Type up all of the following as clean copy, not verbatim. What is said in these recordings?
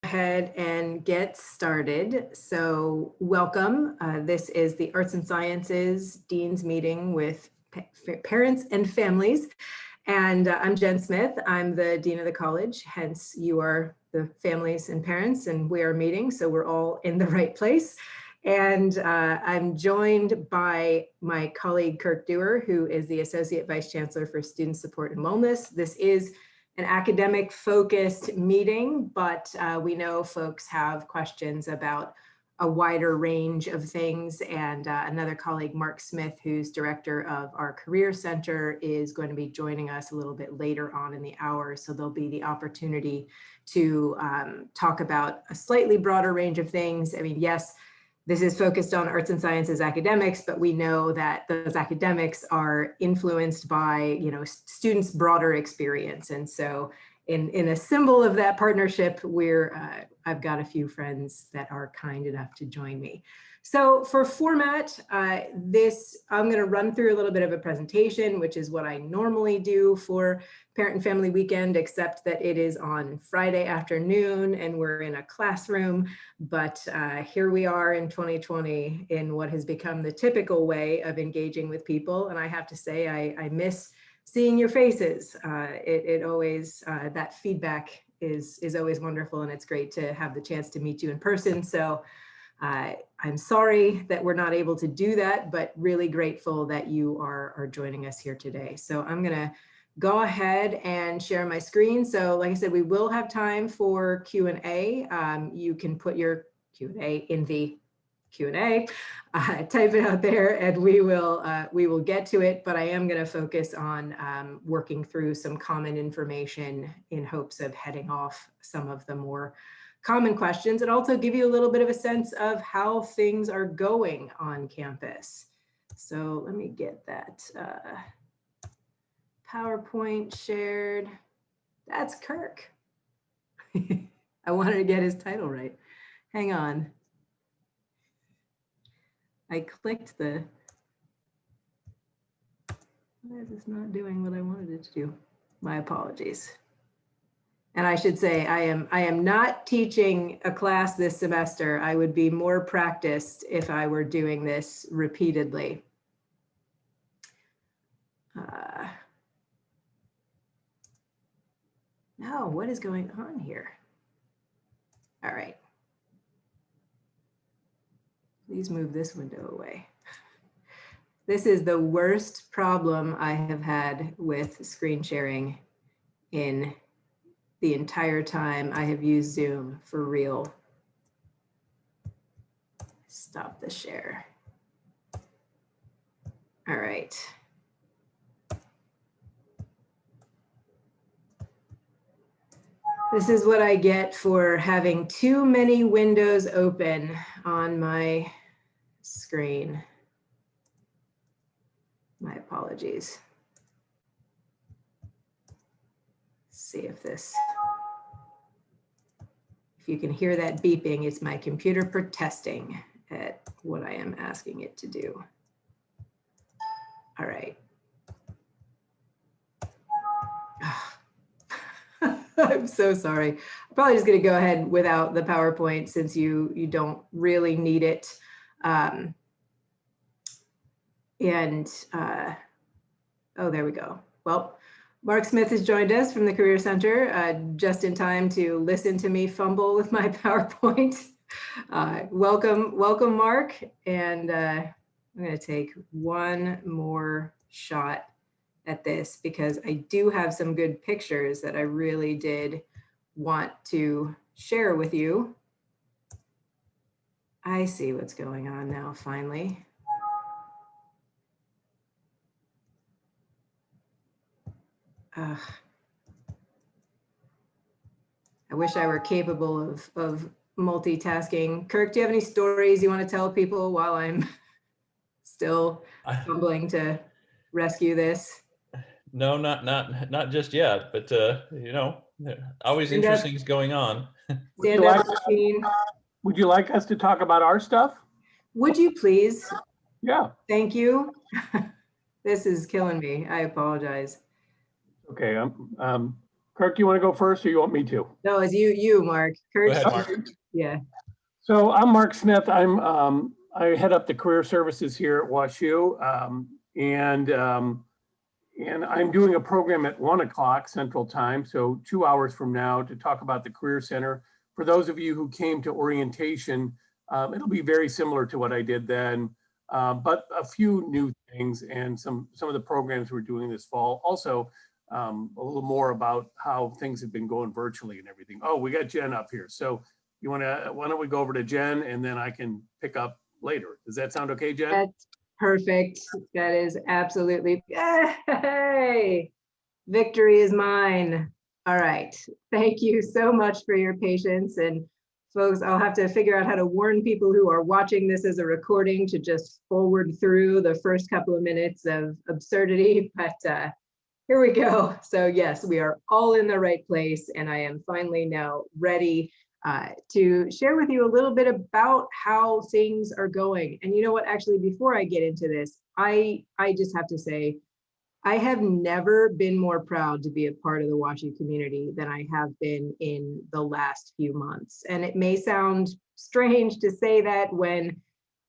ahead and get started. So welcome. This is the Arts and Sciences Dean's Meeting with Parents and Families. And I'm Jen Smith. I'm the Dean of the College, hence you are the families and parents, and we are meeting, so we're all in the right place. And I'm joined by my colleague, Kirk Dewar, who is the Associate Vice Chancellor for Student Support and Wellness. This is an academic focused meeting, but we know folks have questions about a wider range of things. And another colleague, Mark Smith, who's director of our Career Center, is going to be joining us a little bit later on in the hour. So there'll be the opportunity to talk about a slightly broader range of things. I mean, yes, this is focused on arts and sciences academics, but we know that those academics are influenced by, students' broader experience. And so in a symbol of that partnership, I've got a few friends that are kind enough to join me. So for format, I'm going to run through a little bit of a presentation, which is what I normally do for Parent and Family Weekend, except that it is on Friday afternoon and we're in a classroom. But here we are in 2020 in what has become the typical way of engaging with people. And I have to say, I miss seeing your faces. It always, that feedback is always wonderful, and it's great to have the chance to meet you in person. So I'm sorry that we're not able to do that, but really grateful that you are joining us here today. So I'm gonna go ahead and share my screen. So like I said, we will have time for Q&A. You can put your Q&A in the Q&A, type it out there, and we will get to it. But I am going to focus on working through some common information in hopes of heading off some of the more common questions, and also give you a little bit of a sense of how things are going on campus. So let me get that PowerPoint shared. That's Kirk. I wanted to get his title right. Hang on. I clicked why is this not doing what I wanted it to do? My apologies. And I should say, I am not teaching a class this semester. I would be more practiced if I were doing this repeatedly. No, what is going on here? All right. Please move this window away. This is the worst problem I have had with screen sharing in the entire time I have used Zoom for real. Stop the share. All right. This is what I get for having too many windows open on my screen. My apologies. See if you can hear that beeping, it's my computer protesting at what I am asking it to do. All right. I'm so sorry. I'm probably just going to go ahead without the PowerPoint since you don't really need it. Oh, there we go. Well, Mark Smith has joined us from the Career Center just in time to listen to me fumble with my PowerPoint. Welcome, Mark. And I'm going to take one more shot at this because I do have some good pictures that I really did want to share with you. I see what's going on now, finally. I wish I were capable of multitasking. Kirk, do you have any stories you want to tell people while I'm still fumbling to rescue this? No, not just yet, but always interesting things going on. Stand up, would you like us to talk about our stuff? Would you please? Yeah. Thank you. This is killing me. I apologize. Okay, Kirk, you want to go first or you want me to? No, it's you, Mark. Kurt, Go ahead, Mark. yeah. So I'm Mark Smith. I head up the career services here at WashU, and I'm doing a program at 1 o'clock Central Time, so 2 hours from now, to talk about the Career Center. For those of you who came to orientation, it'll be very similar to what I did then, but a few new things and some of the programs we're doing this fall. Also, a little more about how things have been going virtually and everything. Oh, we got Jen up here. So why don't we go over to Jen and then I can pick up later. Does that sound okay, Jen? That's perfect. That is absolutely, hey, victory is mine. All right. Thank you so much for your patience. And folks, I'll have to figure out how to warn people who are watching this as a recording to just forward through the first couple of minutes of absurdity, but here we go. So yes, we are all in the right place, and I am finally now ready to share with you a little bit about how things are going. And you know what, actually, before I get into this, I just have to say, I have never been more proud to be a part of the WashU community than I have been in the last few months. And it may sound strange to say that when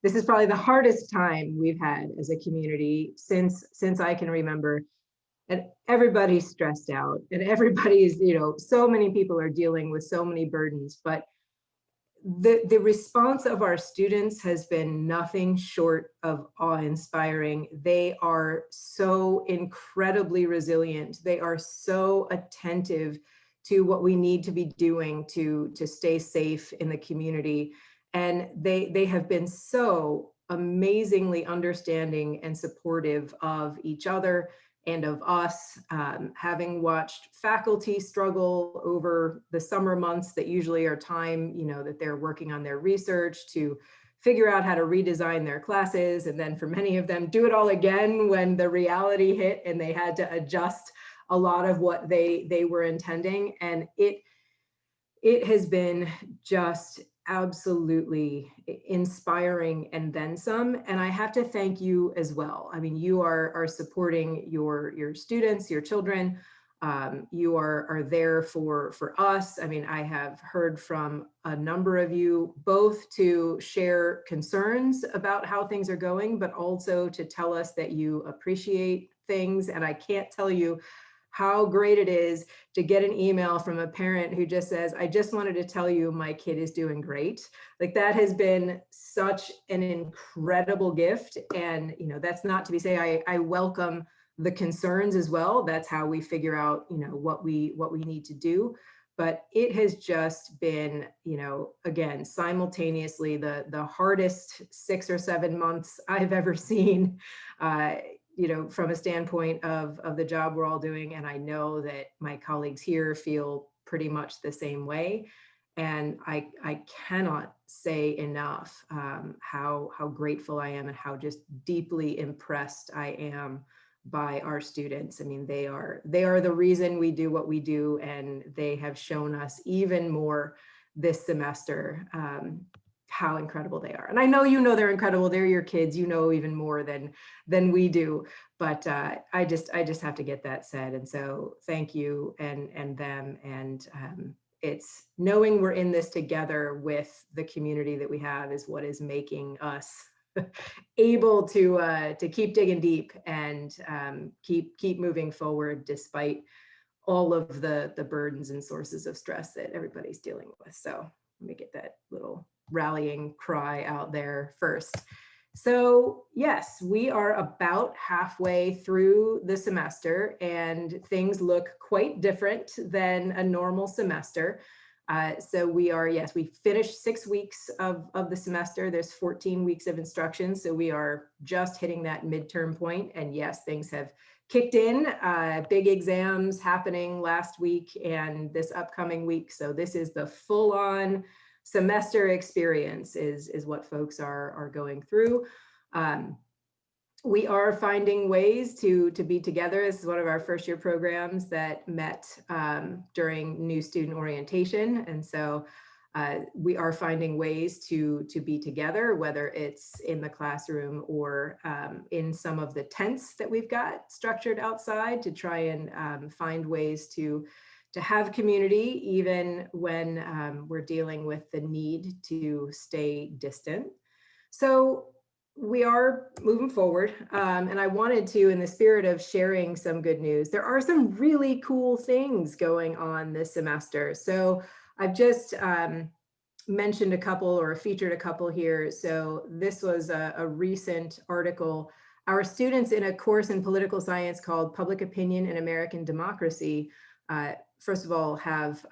this is probably the hardest time we've had as a community since I can remember. And everybody's stressed out, and everybody's, so many people are dealing with so many burdens, but the response of our students has been nothing short of awe-inspiring. They are so incredibly resilient. They are so attentive to what we need to be doing to stay safe in the community. And they have been so amazingly understanding and supportive of each other and of us, having watched faculty struggle over the summer months that usually are time, that they're working on their research to figure out how to redesign their classes. And then for many of them, do it all again when the reality hit and they had to adjust a lot of what they were intending. And it has been just absolutely inspiring and then some. And I have to thank you as well. I mean, you are supporting your students, your children. You are there for us. I mean, I have heard from a number of you both to share concerns about how things are going, but also to tell us that you appreciate things. And I can't tell you how great it is to get an email from a parent who just says, I just wanted to tell you my kid is doing great. Like, that has been such an incredible gift. And, that's not to be say, I welcome the concerns as well. That's how we figure out, what we need to do. But it has just been, again, simultaneously the hardest 6 or 7 months I've ever seen, from a standpoint of the job we're all doing. And I know that my colleagues here feel pretty much the same way. And I cannot say enough how grateful I am and how just deeply impressed I am by our students. I mean, they are the reason we do what we do, and they have shown us even more this semester how incredible they are. And I know they're incredible. They're your kids, even more than we do. But I just have to get that said. And so thank you and them. And it's knowing we're in this together with the community that we have is what is making us able to keep digging deep and keep moving forward despite all of the burdens and sources of stress that everybody's dealing with. So let me get that little rallying cry out there first. So yes, we are about halfway through the semester and things look quite different than a normal semester. So we finished 6 weeks of the semester. There's 14 weeks of instruction. So we are just hitting that midterm point. And yes, things have kicked in, big exams happening last week and this upcoming week. So this is the full-on semester experience is what folks are going through. We are finding ways to be together. This is one of our first year programs that met during new student orientation. And so we are finding ways to be together, whether it's in the classroom or in some of the tents that we've got structured outside to try and find ways to to have community even when we're dealing with the need to stay distant. So we are moving forward, and I wanted to, in the spirit of sharing some good news, there are some really cool things going on this semester. So I've just mentioned a couple or featured a couple here. So this was a recent article. Our students in a course in political science called Public Opinion in American Democracy, first of all, have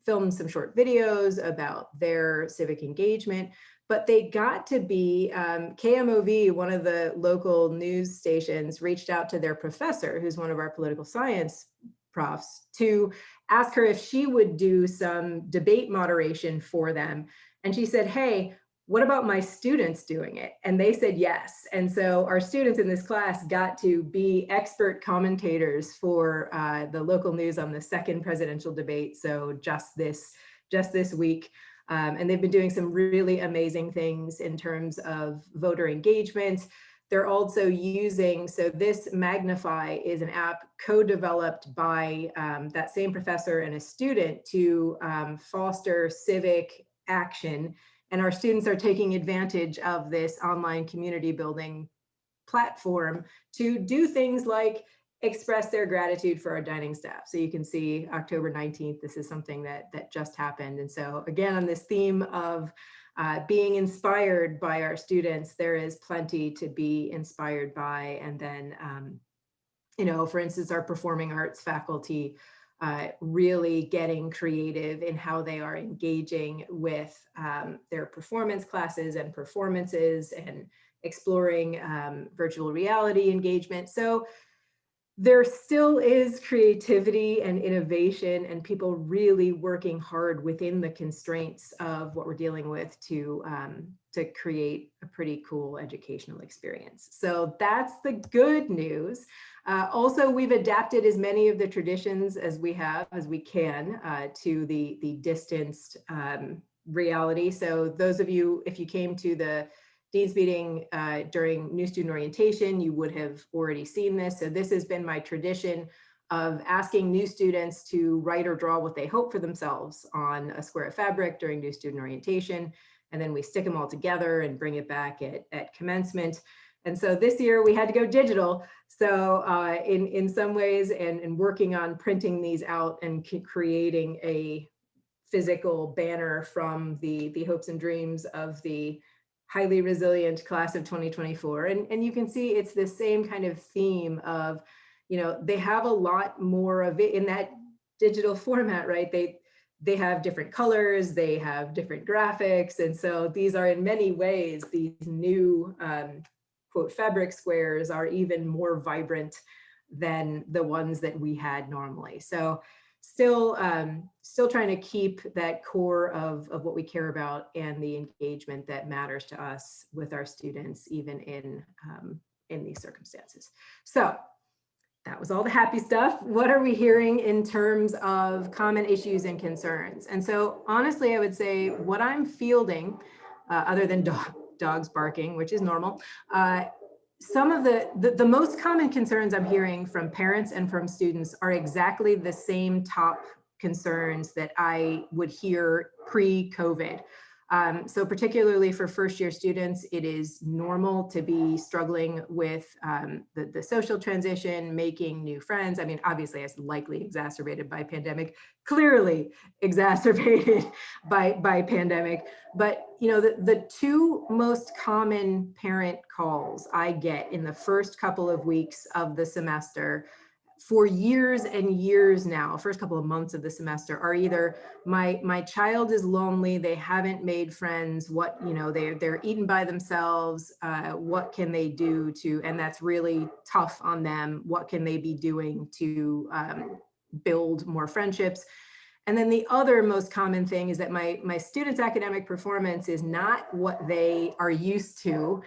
filmed some short videos about their civic engagement, but they got to be, KMOV, one of the local news stations, reached out to their professor, who's one of our political science profs, to ask her if she would do some debate moderation for them. And she said, hey, what about my students doing it? And they said yes. And so our students in this class got to be expert commentators for the local news on the second presidential debate. So just this week. And they've been doing some really amazing things in terms of voter engagement. They're also using, so this Magnify is an app co-developed by that same professor and a student to foster civic action. And our students are taking advantage of this online community building platform to do things like express their gratitude for our dining staff. So you can see October 19th, this is something that just happened. And so again, on this theme of being inspired by our students, there is plenty to be inspired by. And then, you know, for instance, our performing arts faculty really getting creative in how they are engaging with their performance classes and performances and exploring virtual reality engagement. So there still is creativity and innovation and people really working hard within the constraints of what we're dealing with to create a pretty cool educational experience. So that's the good news. Also, we've adapted as many of the traditions as we can to the distanced reality. So those of you, if you came to the Dean's meeting during new student orientation, you would have already seen this. So this has been my tradition of asking new students to write or draw what they hope for themselves on a square of fabric during new student orientation. And then we stick them all together and bring it back at commencement. And so this year we had to go digital. So in some ways, and working on printing these out and creating a physical banner from the hopes and dreams of the highly resilient class of 2024. And you can see it's the same kind of theme of, you know, they have a lot more of it in that digital format, right? They have different colors, they have different graphics. And so these are in many ways, these new quote fabric squares are even more vibrant than the ones that we had normally. So still trying to keep that core of what we care about and the engagement that matters to us with our students, even in these circumstances. So that was all the happy stuff. What are we hearing in terms of common issues and concerns? And so honestly, I would say what I'm fielding, other than dogs barking, which is normal, some of the most common concerns I'm hearing from parents and from students are exactly the same top concerns that I would hear pre-COVID. So particularly for first-year students, it is normal to be struggling with the social transition, making new friends. I mean, obviously, it's likely exacerbated by pandemic, clearly exacerbated by pandemic. But you know, the two most common parent calls I get in the first couple of weeks of the semester for years and years now, first couple of months of the semester, are either my child is lonely, they haven't made friends, what, you know, they're eaten by themselves, what can they do to, and that's really tough on them, what can they be doing to build more friendships? And then the other most common thing is that my students' academic performance is not what they are used to.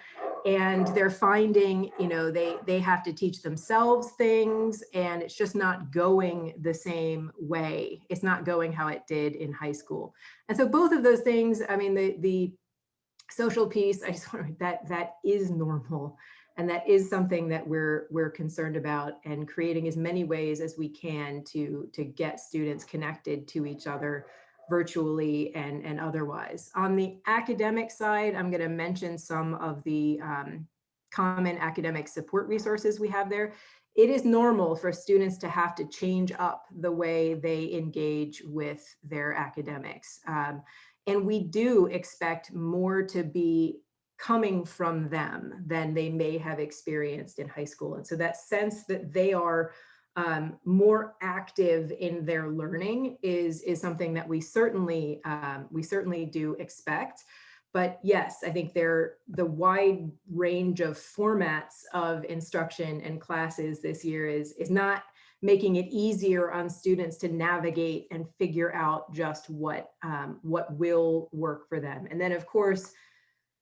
And they're finding, you know, they have to teach themselves things and it's just not going the same way. It's not going how it did in high school. And so both of those things, I mean, the social piece, I just want to, that is normal. And that is something that we're concerned about, and creating as many ways as we can to get students connected to each other virtually and otherwise. On the academic side, I'm going to mention some of the common academic support resources we have there. It is normal for students to have to change up the way they engage with their academics. And we do expect more to be coming from them than they may have experienced in high school. And so that sense that they are more active in their learning is something that we certainly do expect. But yes, I think the wide range of formats of instruction and classes this year is not making it easier on students to navigate and figure out just what will work for them. And then of course,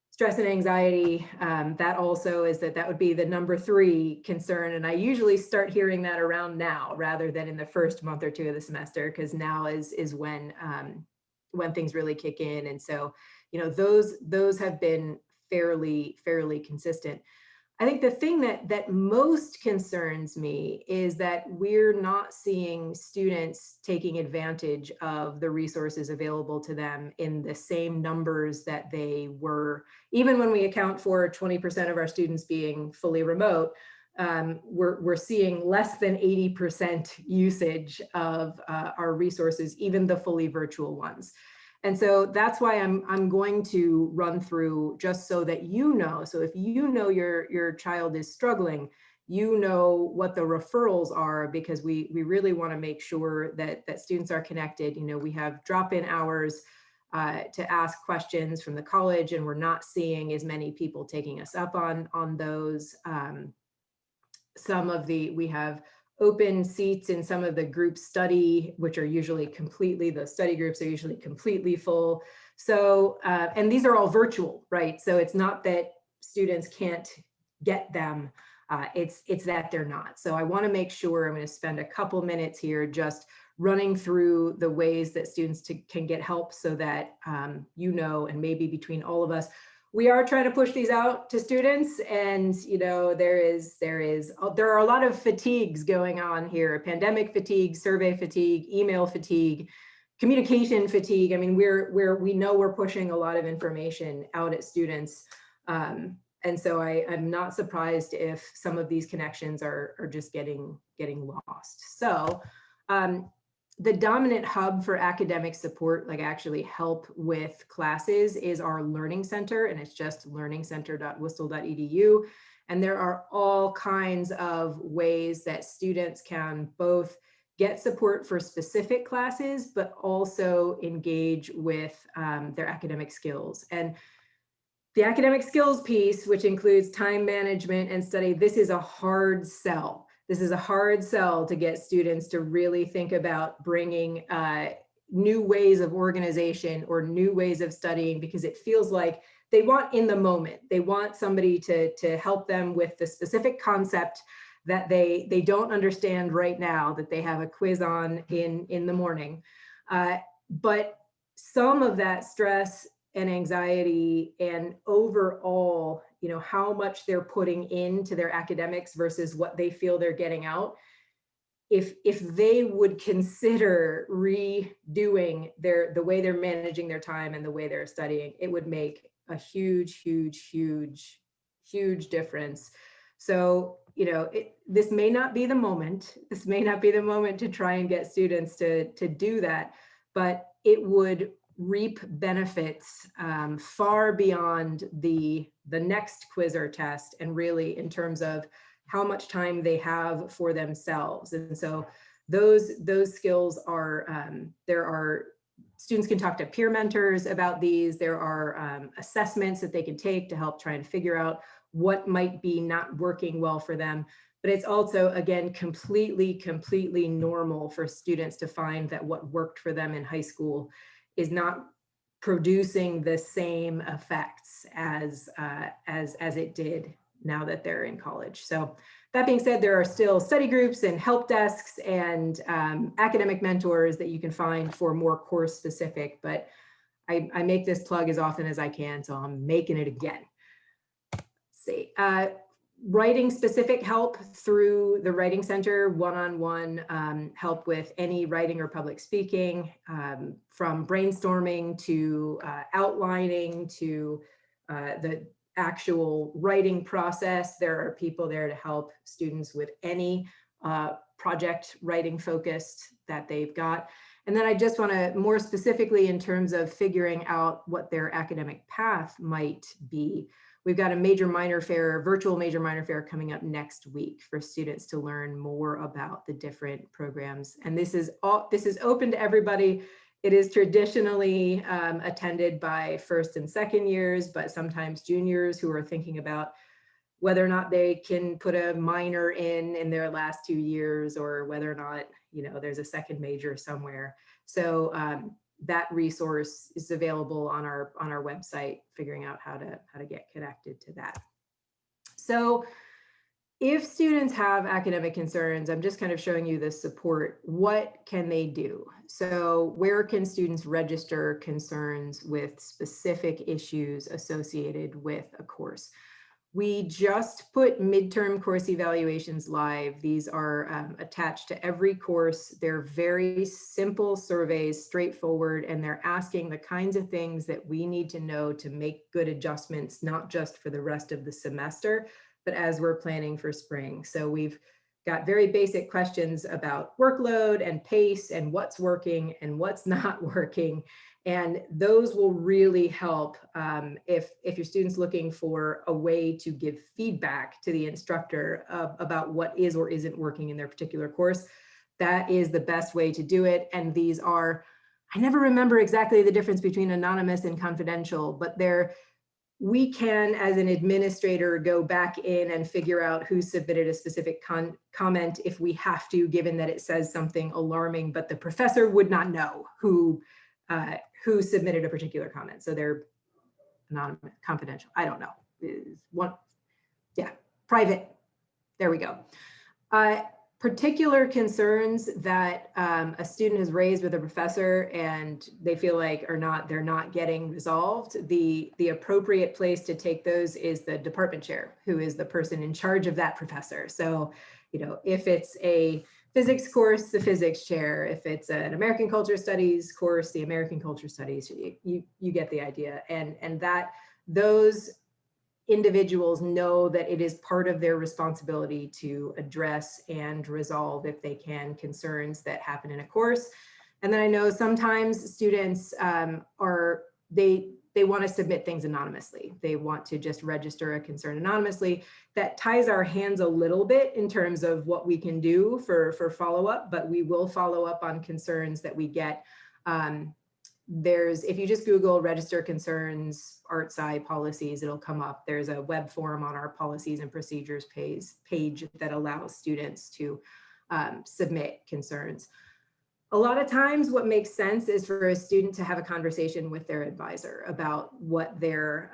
stress and anxiety, that also is that would be the number 3 concern. And I usually start hearing that around now rather than in the first month or 2 of the semester, because now is when things really kick in. And so, you know, those have been fairly consistent. I think the thing that most concerns me is that we're not seeing students taking advantage of the resources available to them in the same numbers that they were, even when we account for 20% of our students being fully remote. We're seeing less than 80% usage of our resources, even the fully virtual ones. And so that's why I'm going to run through, just so that you know. So if you know your child is struggling, you know what the referrals are, because we really want to make sure that students are connected. You know, we have drop-in hours to ask questions from the college, and we're not seeing as many people taking us up on those. We have open seats in some of the group study, which are usually the study groups are usually completely full. So, and these are all virtual, right? So it's not that students can't get them, it's that they're not. So I wanna make sure, I'm gonna spend a couple minutes here just running through the ways that students can get help, so that you know, and maybe between all of us, we are trying to push these out to students. And you know, there are a lot of fatigues going on here: pandemic fatigue, survey fatigue, email fatigue, communication fatigue. I mean, we know we're pushing a lot of information out at students, and so I'm not surprised if some of these connections are just getting lost. So the dominant hub for academic support, like actually help with classes, is our Learning Center, and it's just learningcenter.wistl.edu. And there are all kinds of ways that students can both get support for specific classes, but also engage with their academic skills. And the academic skills piece, which includes time management and study, this is a hard sell. This is a hard sell to get students to really think about bringing new ways of organization or new ways of studying, because it feels like they want in the moment. They want somebody to help them with the specific concept that they don't understand right now, that they have a quiz on in the morning. But some of that stress and anxiety and overall, you know, how much they're putting into their academics versus what they feel they're getting out, if they would consider redoing the way they're managing their time and the way they're studying, it would make a huge difference. So, you know, this may not be the moment. This may not be the moment to try and get students to do that, but it would reap benefits far beyond the next quiz or test, and really in terms of how much time they have for themselves. And so those skills are, students can talk to peer mentors about these. There are assessments that they can take to help try and figure out what might be not working well for them. But it's also, again, completely normal for students to find that what worked for them in high school is not producing the same effects as it did now that they're in college. So that being said, there are still study groups and help desks and academic mentors that you can find for more course specific, but I make this plug as often as I can, so I'm making it again. Let's see. writing specific help through the Writing Center, one-on-one help with any writing or public speaking, from brainstorming to outlining to the actual writing process. There are people there to help students with any project writing focused that they've got. And then I just want to more specifically in terms of figuring out what their academic path might be. We've got a major minor fair, virtual major minor fair coming up next week for students to learn more about the different programs. And this is open to everybody. It is traditionally attended by first and second years, but sometimes juniors who are thinking about whether or not they can put a minor in their last 2 years, or whether or not, you know, there's a second major somewhere. So that resource is available on our website, figuring out how to get connected to that. So if students have academic concerns, I'm just kind of showing you the support. What can they do? So where can students register concerns with specific issues associated with a course? We just put midterm course evaluations live. These are attached to every course. They're very simple surveys, straightforward, and they're asking the kinds of things that we need to know to make good adjustments, not just for the rest of the semester, but as we're planning for spring. So we've got very basic questions about workload and pace and what's working and what's not working. And those will really help if your student's looking for a way to give feedback to the instructor about what is or isn't working in their particular course. That is the best way to do it. And these are, I never remember exactly the difference between anonymous and confidential, but we can, as an administrator, go back in and figure out who submitted a specific comment if we have to, given that it says something alarming, but the professor would not know who submitted a particular comment. So they're anonymous, confidential. I don't know. Private. There we go. Particular concerns that a student has raised with a professor and they feel like they're not getting resolved. The appropriate place to take those is the department chair, who is the person in charge of that professor. So, you know, if it's a physics course, the physics chair. If it's an American Culture Studies course, the American Culture Studies. You get the idea. And that those individuals know that it is part of their responsibility to address and resolve, if they can, concerns that happen in a course. And then I know sometimes students they want to submit things anonymously. They want to just register a concern anonymously. That ties our hands a little bit in terms of what we can do for follow-up, but we will follow up on concerns that we get. If you just Google register concerns, ArtSci policies, it'll come up. There's a web form on our policies and procedures page that allows students to submit concerns. A lot of times what makes sense is for a student to have a conversation with their advisor about what they're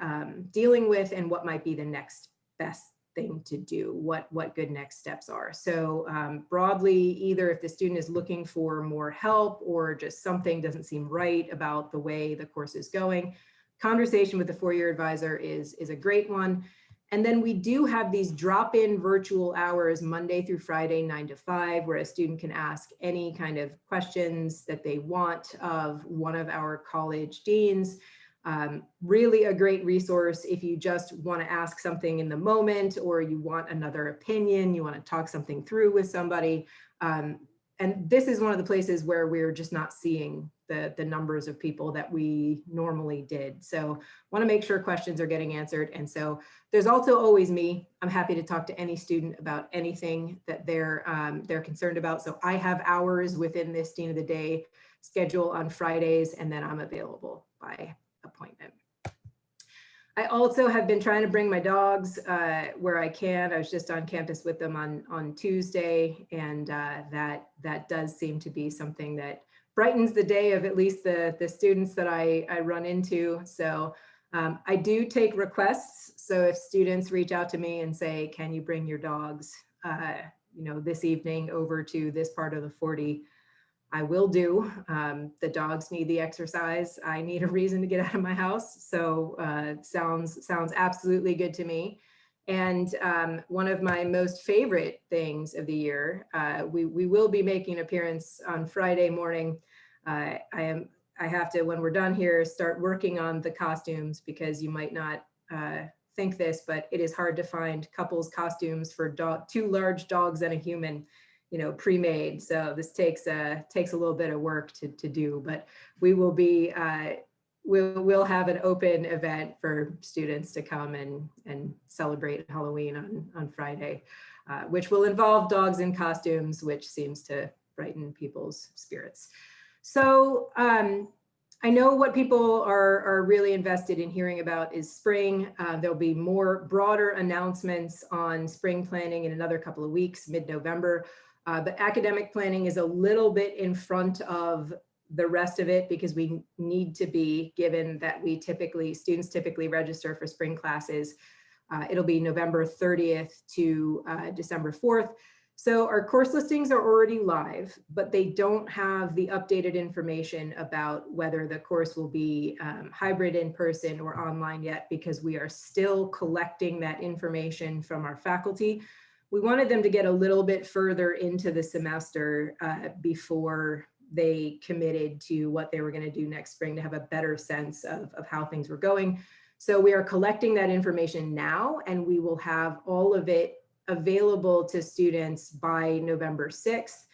dealing with and what might be the next best thing to do, what good next steps are. So broadly, either if the student is looking for more help or just something doesn't seem right about the way the course is going, conversation with the four-year advisor is a great one. And then we do have these drop-in virtual hours Monday through Friday, 9 to 5, where a student can ask any kind of questions that they want of one of our college deans. Really a great resource if you just want to ask something in the moment, or you want another opinion, you want to talk something through with somebody. And this is one of the places where we're just not seeing the numbers of people that we normally did. So want to make sure questions are getting answered. And so there's also always me. I'm happy to talk to any student about anything that they're concerned about. So I have hours within this Dean of the Day schedule on Fridays, and then I'm available by appointment. I also have been trying to bring my dogs where I can. I was just on campus with them on Tuesday, and that does seem to be something that brightens the day of at least the students that I run into. So I do take requests. So if students reach out to me and say, can you bring your dogs this evening over to this part of the 40, I will do. The dogs need the exercise. I need a reason to get out of my house. So sounds absolutely good to me. And one of my most favorite things of the year, we will be making an appearance on Friday morning. I have to, when we're done here, start working on the costumes, because you might not think this, but it is hard to find couples costumes for two large dogs and a human, pre-made. So this takes a little bit of work to do, but we will be, we'll have an open event for students to come and celebrate Halloween on Friday, which will involve dogs in costumes, which seems to brighten people's spirits. So I know what people are really invested in hearing about is spring. There'll be more broader announcements on spring planning in another couple of weeks, mid-November. But academic planning is a little bit in front of the rest of it, because we need to be, given that students typically register for spring classes. It'll be November 30th to December 4th. So our course listings are already live, but they don't have the updated information about whether the course will be hybrid, in person, or online yet, because we are still collecting that information from our faculty. We wanted them to get a little bit further into the semester before they committed to what they were going to do next spring, to have a better sense of how things were going. So we are collecting that information now, and we will have all of it available to students by November 6th.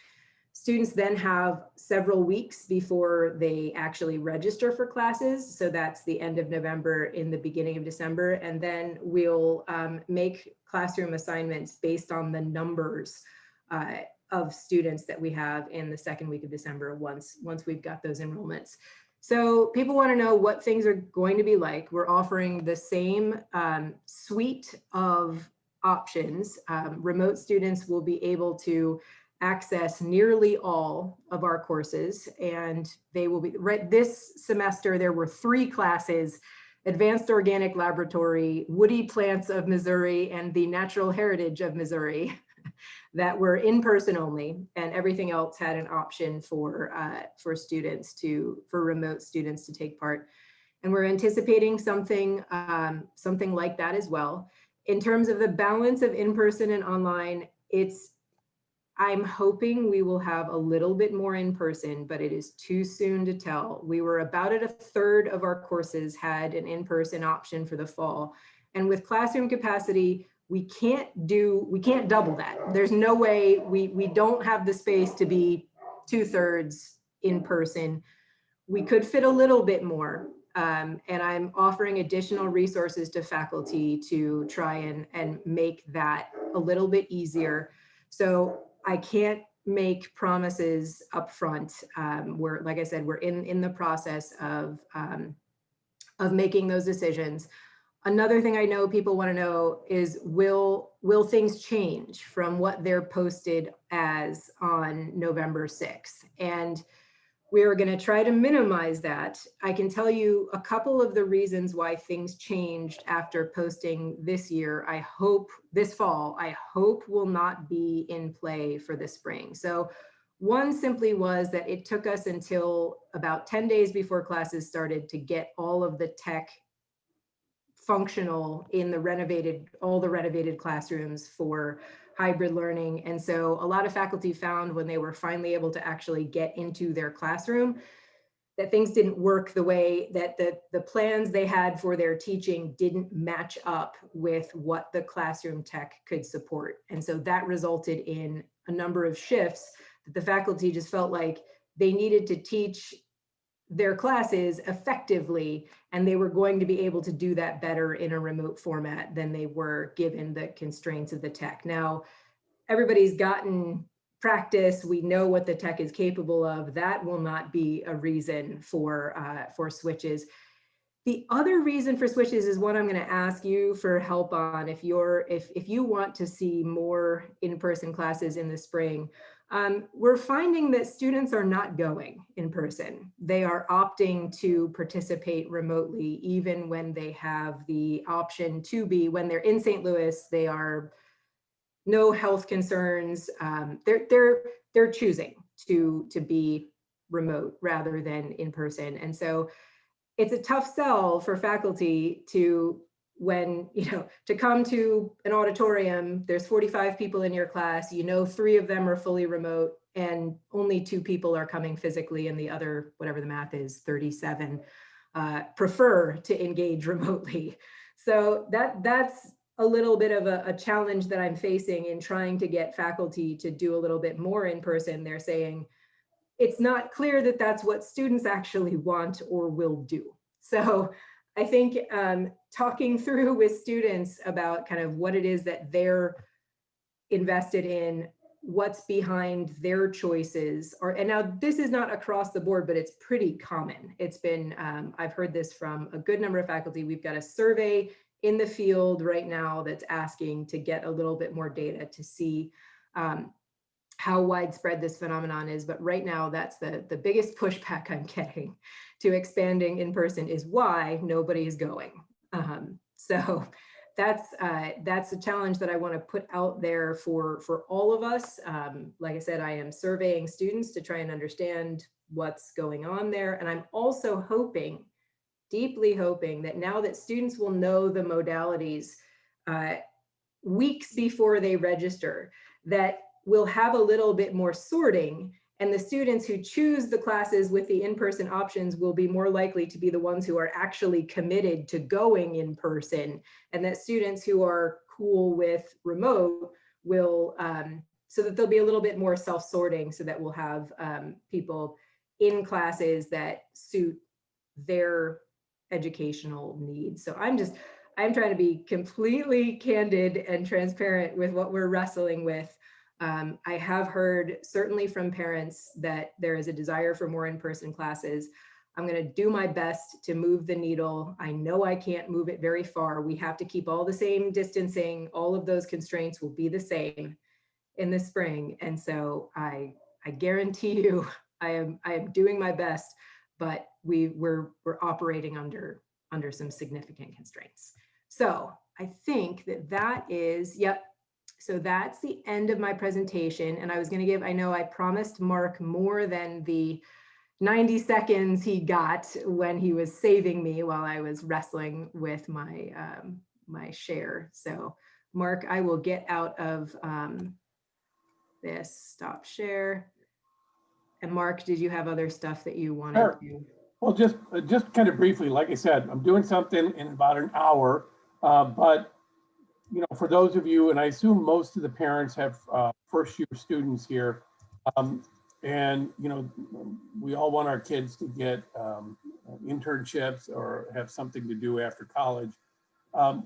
Students then have several weeks before they actually register for classes. So that's the end of November, in the beginning of December. And then we'll make classroom assignments based on the numbers of students that we have in the second week of December, once we've got those enrollments. So people want to know what things are going to be like. We're offering the same suite of options. Remote students will be able to access nearly all of our courses, and they will be, right this semester, there were 3 classes: Advanced Organic Laboratory, Woody Plants of Missouri, and the Natural Heritage of Missouri, that were in person only, and everything else had an option for remote students to take part. And we're anticipating something like that as well. In terms of the balance of in-person and online, I'm hoping we will have a little bit more in person, but it is too soon to tell. We were about at 1/3 of our courses had an in-person option for the fall. And with classroom capacity, we can't double that. There's no way, we don't have the space to be 2/3 in person. We could fit a little bit more. And I'm offering additional resources to faculty to try and make that a little bit easier. So I can't make promises up front. We're, like I said, we're in the process of making those decisions. Another thing I know people want to know is, will things change from what they're posted as on November 6th? And we're going to try to minimize that. I can tell you a couple of the reasons why things changed after posting this year. This fall, I hope will not be in play for the spring. So one simply was that it took us until about 10 days before classes started to get all of the tech functional in all the renovated classrooms for hybrid learning. And so a lot of faculty found, when they were finally able to actually get into their classroom, that things didn't work the way that the plans they had for their teaching didn't match up with what the classroom tech could support. And so that resulted in a number of shifts that the faculty just felt like they needed to teach their classes effectively, and they were going to be able to do that better in a remote format than they were, given the constraints of the tech. Now, everybody's gotten practice. We know what the tech is capable of. That will not be a reason for switches. The other reason for switches is one I'm going to ask you for help on. If you want to see more in-person classes in the spring, we're finding that students are not going in person. They are opting to participate remotely, even when they have the option to be. When they're in St. Louis, they are no health concerns. They're choosing to be remote rather than in person. And so it's a tough sell for faculty to when, to come to an auditorium, there's 45 people in your class, 3 of them are fully remote and only 2 people are coming physically, and the other, whatever the math is, 37, prefer to engage remotely. So that's a little bit of a challenge that I'm facing in trying to get faculty to do a little bit more in person. They're saying it's not clear that that's what students actually want or will do. So I think talking through with students about kind of what it is that they're invested in, what's behind their choices, and now this is not across the board, but it's pretty common. It's been, I've heard this from a good number of faculty. We've got a survey in the field right now that's asking to get a little bit more data to see how widespread this phenomenon is. But right now, that's the biggest pushback I'm getting to expanding in person is why nobody is going. So that's a challenge that I want to put out there for all of us. Like I said, I am surveying students to try and understand what's going on there. And I'm also hoping, deeply hoping, that now that students will know the modalities weeks before they register, that we'll have a little bit more sorting, and the students who choose the classes with the in-person options will be more likely to be the ones who are actually committed to going in person, and that students who are cool with remote will, so that there'll be a little bit more self-sorting, so that we'll have people in classes that suit their educational needs. So I'm trying to be completely candid and transparent with what we're wrestling with. I have heard certainly from parents that there is a desire for more in-person classes. I'm going to do my best to move the needle. I know I can't move it very far. We have to keep all the same distancing. All of those constraints will be the same in the spring. And so I guarantee you, I am doing my best, but we're operating under some significant constraints. So I think that is, yep. So that's the end of my presentation. And I was going to give, I know I promised Mark more than the 90 seconds he got when he was saving me while I was wrestling with my my share. So Mark, I will get out of this, stop share. And Mark, did you have other stuff that you wanted to? Well, just kind of briefly, like I said, I'm doing something in about an hour, but for those of you, and I assume most of the parents have first-year students here, and we all want our kids to get internships or have something to do after college.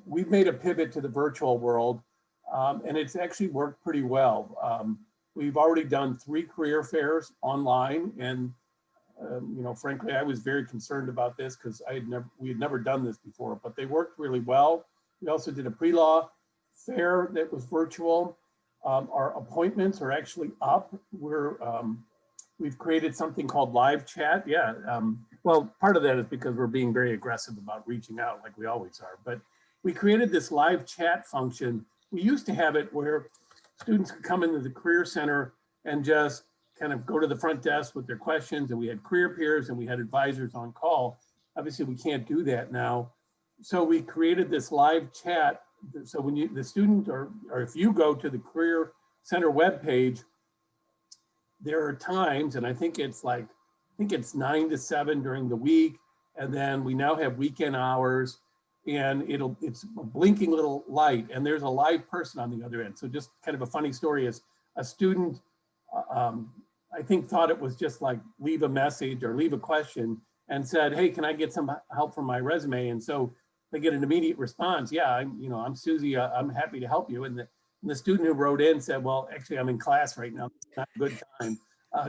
We've made a pivot to the virtual world, and it's actually worked pretty well. We've already done 3 career fairs online, and frankly, I was very concerned about this because we had never done this before, but they worked really well. We also did a pre-law fair that was virtual. Our appointments are actually up. We've created something called live chat. Yeah, well, part of that is because we're being very aggressive about reaching out like we always are, but we created this live chat function. We used to have it where students could come into the Career Center and just kind of go to the front desk with their questions, and we had career peers and we had advisors on call. Obviously, we can't do that now. So we created this live chat. So when the student, or if you go to the Career Center webpage, there are times, and I think it's 9 to 7 during the week, and then we now have weekend hours, and it's a blinking little light, and there's a live person on the other end. So just kind of a funny story is a student, I think, thought it was just like leave a message or leave a question and said, hey, can I get some help for my resume? And so they get an immediate response. Yeah, I'm Susie, I'm happy to help you. And the student who wrote in said, well, actually I'm in class right now, it's not a good time.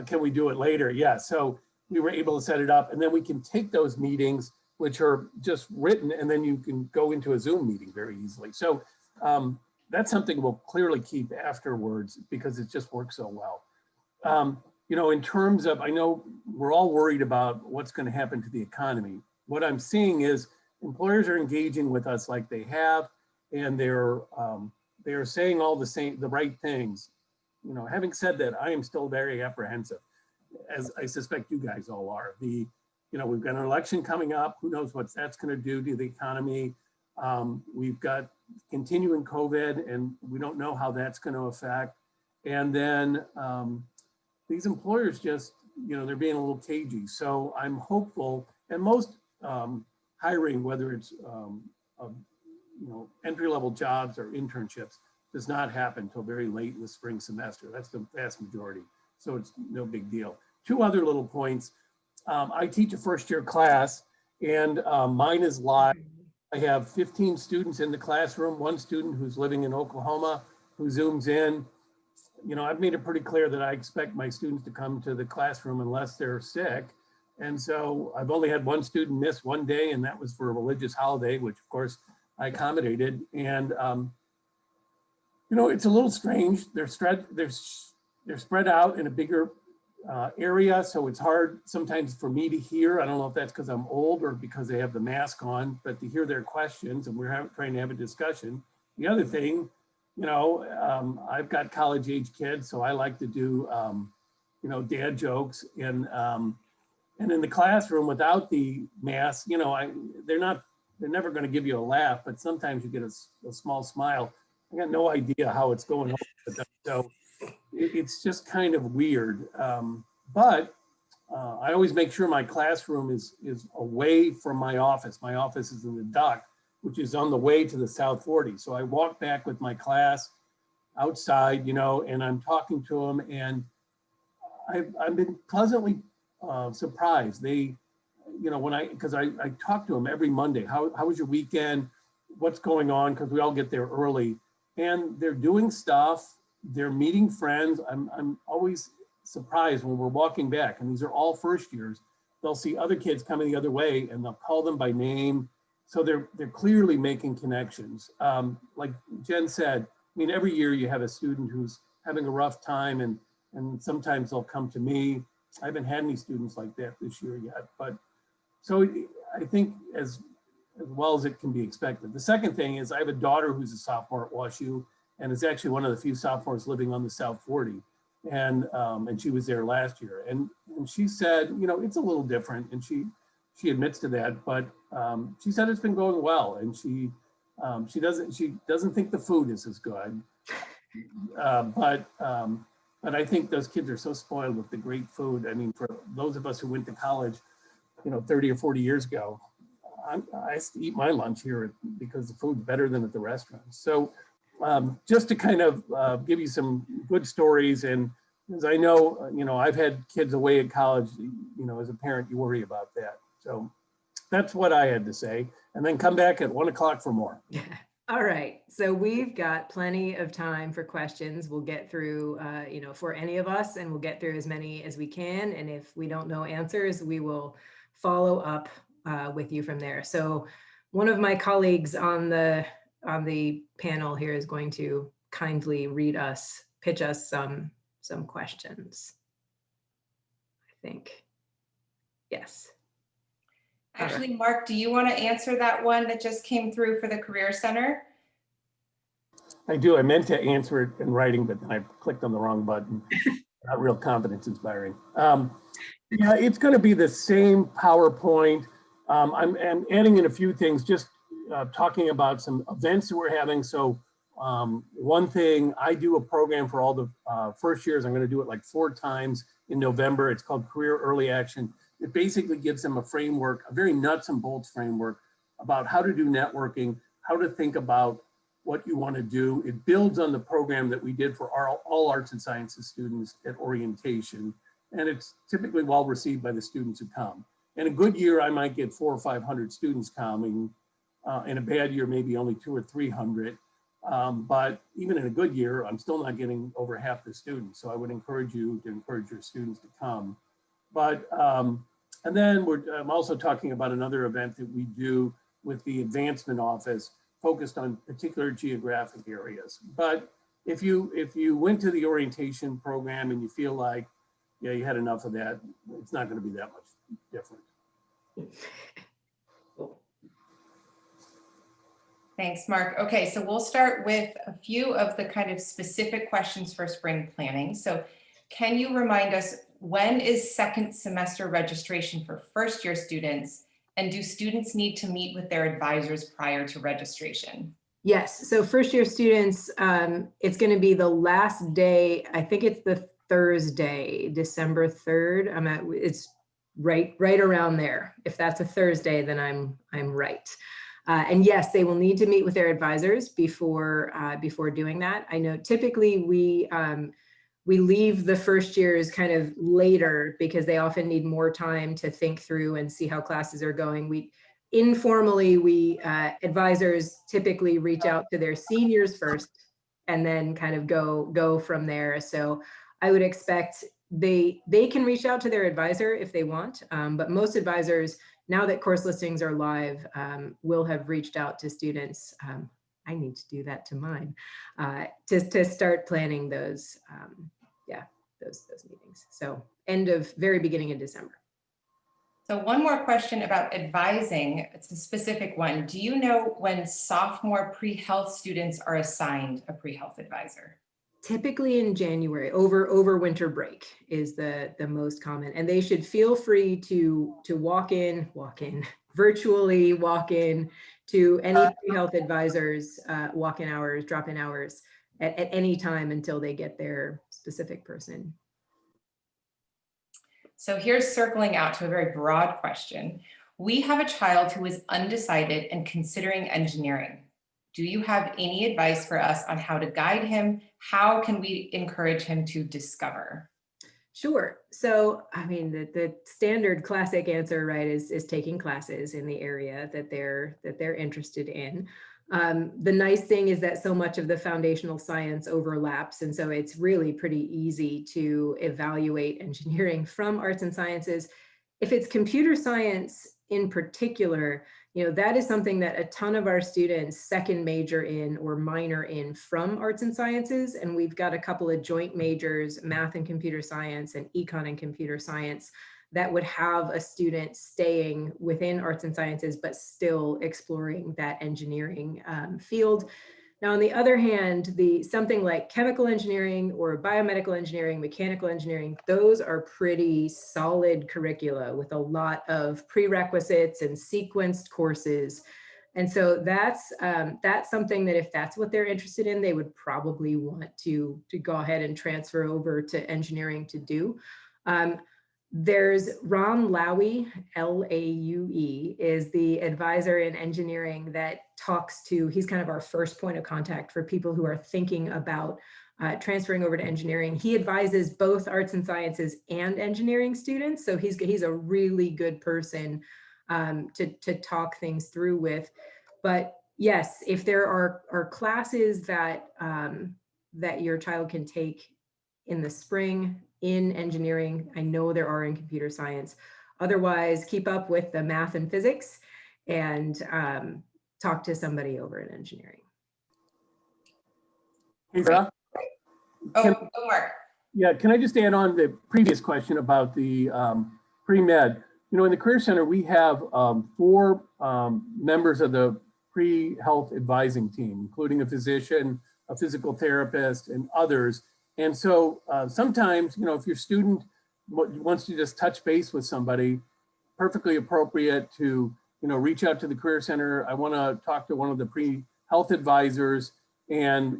Can we do it later? Yeah, so we were able to set it up, and then we can take those meetings, which are just written, and then you can go into a Zoom meeting very easily. So that's something we'll clearly keep afterwards because it just works so well. In terms of, I know we're all worried about what's going to happen to the economy. What I'm seeing is employers are engaging with us like they have, and they're saying all the right things. Having said that, I am still very apprehensive, as I suspect you guys all are. We've got an election coming up. Who knows what that's going to do to the economy? We've got continuing COVID, and we don't know how that's going to affect. And then these employers just, they're being a little cagey. So I'm hopeful, and most hiring, whether it's entry-level jobs or internships, does not happen until very late in the spring semester. That's the vast majority. So it's no big deal. Two other little points. I teach a first-year class, and mine is live. I have 15 students in the classroom, one student who's living in Oklahoma who Zooms in. I've made it pretty clear that I expect my students to come to the classroom unless they're sick. And so I've only had one student miss one day, and that was for a religious holiday, which of course I accommodated. And, it's a little strange. They're spread out in a bigger area, so it's hard sometimes for me to hear. I don't know if that's because I'm old or because they have the mask on, but to hear their questions, and we're trying to have a discussion. The other thing, I've got college age kids, so I like to do, dad jokes, and in the classroom without the mask, they're never going to give you a laugh, but sometimes you get a small smile. I got no idea how it's going on with them, so it's just kind of weird. But I always make sure my classroom is away from my office. My office is in the dock, which is on the way to the South 40. So I walk back with my class outside, and I'm talking to them, and I've been pleasantly surprised. They, because I talk to them every Monday. How was your weekend? What's going on? Because we all get there early, and they're doing stuff. They're meeting friends. I'm always surprised when we're walking back, and these are all first years. They'll see other kids coming the other way, and they'll call them by name. So they're clearly making connections. Like Jen said, every year you have a student who's having a rough time, and sometimes they'll come to me. I haven't had any students like that this year yet, but so I think as well as it can be expected. The second thing is I have a daughter who's a sophomore at WashU, and is actually one of the few sophomores living on the South 40. And she was there last year. And she said, it's a little different. And she admits to that, but she said it's been going well. And she doesn't think the food is as good. But I think those kids are so spoiled with the great food. For those of us who went to college, 30 or 40 years ago, I used to eat my lunch here because the food's better than at the restaurants. So just to kind of give you some good stories, and as I know, I've had kids away at college, as a parent, you worry about that. So that's what I had to say, and then come back at 1 o'clock for more. All right, so we've got plenty of time for questions. We'll get through, for any of us, and we'll get through as many as we can. And if we don't know answers, we will follow up with you from there. So one of my colleagues on the panel here is going to kindly pitch us some questions. I think, yes. Actually, Mark, do you want to answer that one that just came through for the Career Center? I do. I meant to answer it in writing, but then I clicked on the wrong button. Not real confidence inspiring. Yeah, it's going to be the same PowerPoint. I'm adding in a few things, just talking about some events that we're having. So one thing, I do a program for all the first years. I'm going to do it like 4 times in November. It's called Career Early Action. It basically gives them a framework, a very nuts and bolts framework about how to do networking, how to think about what you want to do. It builds on the program that we did for all arts and sciences students at orientation. And it's typically well received by the students who come. In a good year, I might get 400 or 500 students coming. In a bad year, maybe only 200 or 300. But even in a good year, I'm still not getting over half the students. So I would encourage you to encourage your students to come. But, and then I'm also talking about another event that we do with the advancement office focused on particular geographic areas. But if you went to the orientation program and you feel like, yeah, you had enough of that, it's not going to be that much different. Cool. Thanks, Mark. Okay, so we'll start with a few of the kind of specific questions for spring planning. So can you remind us, when is second semester registration for first year students? And do students need to meet with their advisors prior to registration? Yes, so first year students, it's going to be the last day. I think it's the Thursday, December 3rd. It's right around there. If that's a Thursday, then I'm right. And yes, they will need to meet with their advisors before doing that. I know typically we leave the first years kind of later because they often need more time to think through and see how classes are going. Informally, advisors typically reach out to their seniors first and then kind of go from there. So I would expect they can reach out to their advisor if they want, but most advisors, now that course listings are live, will have reached out to students. I need to do that to mine, to start planning those, those meetings. So very beginning of December. So one more question about advising. It's a specific one. Do you know when sophomore pre-health students are assigned a pre-health advisor? Typically in January, over winter break is the most common, and they should feel free to walk in, virtually walk in to any pre-health advisors, walk-in hours, drop-in hours at any time until they get their specific person. So here's circling out to a very broad question. We have a child who is undecided and considering engineering. Do you have any advice for us on how to guide him? How can we encourage him to discover? Sure. So, I mean, the standard classic answer, right, is taking classes in the area that they're interested in. The nice thing is that so much of the foundational science overlaps, and so it's really pretty easy to evaluate engineering from arts and sciences. If it's computer science in particular, that is something that a ton of our students second major in or minor in from arts and sciences. And we've got a couple of joint majors, math and computer science and econ and computer science, that would have a student staying within arts and sciences, but still exploring that engineering field. Now, on the other hand, something like chemical engineering or biomedical engineering, mechanical engineering, those are pretty solid curricula with a lot of prerequisites and sequenced courses. And so that's something that if that's what they're interested in, they would probably want to go ahead and transfer over to engineering to do. There's Ron Lowy, L-A-U-E, is the advisor in engineering that he's kind of our first point of contact for people who are thinking about transferring over to engineering. He advises both arts and sciences and engineering students. So he's a really good person to talk things through with. But yes, if there are classes that your child can take in the spring in engineering, I know there are in computer science. Otherwise, keep up with the math and physics and talk to somebody over in engineering. Hey, Sarah? Go Mark. Yeah, can I just add on the previous question about the pre-med? In the Career Center, we have 4 members of the pre-health advising team, including a physician, a physical therapist, and others. And so sometimes, if your student wants to just touch base with somebody, perfectly appropriate to, reach out to the Career Center. I want to talk to one of the pre-health advisors. And,